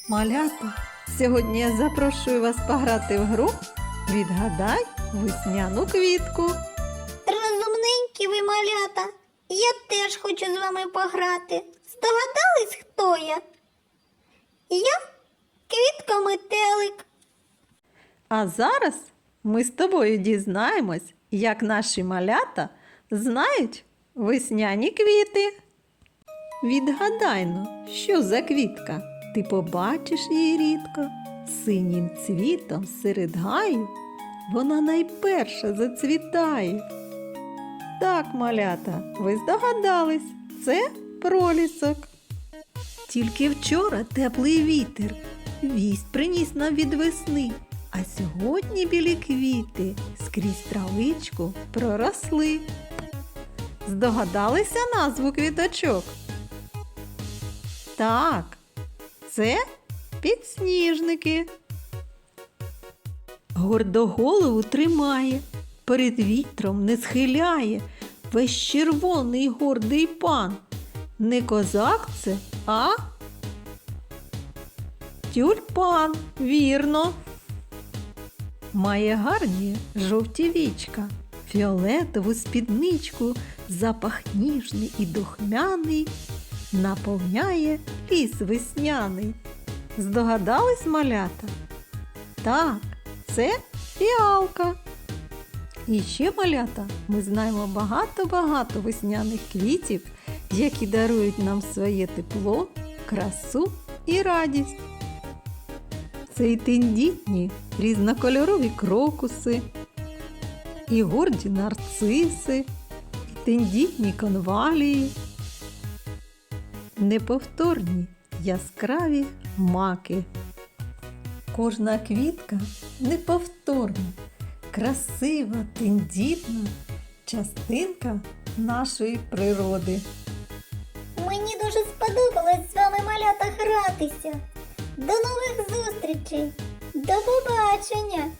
Малята, сьогодні я запрошую вас пограти в гру «Відгадай весняну квітку». Розумненькі ви, малята, я теж хочу з вами пограти. Здогадались, хто я? Я квітка-метелик. А зараз ми з тобою дізнаємось, як наші малята знають весняні квіти. Відгадай-но, що за квітка? Ти побачиш її рідко. Синім цвітом серед гаю вона найперша зацвітає. Так, малята, ви здогадались, це пролісок. Тільки вчора теплий вітер вість приніс нам від весни, а сьогодні білі квіти скрізь травичку проросли. Здогадалися назву квіточок? Так, це підсніжники. Гордо голову тримає, перед вітром не схиляє, весь червоний гордий пан. Не козак це, а тюльпан, вірно. Має гарні жовті вічка, фіолетову спідничку, запах ніжний і духмяний наповняє ліс весняний. Здогадались, малята? Так, це фіалка. І ще, малята, ми знаємо багато-багато весняних квітів, які дарують нам своє тепло, красу і радість. Це і тендітні різнокольорові крокуси, і горді нарциси, і тендітні конвалії, неповторні яскраві маки. Кожна квітка неповторна, красива, тендітна частинка нашої природи. Мені дуже сподобалось з вами, малята, гратися. До нових зустрічей! До побачення!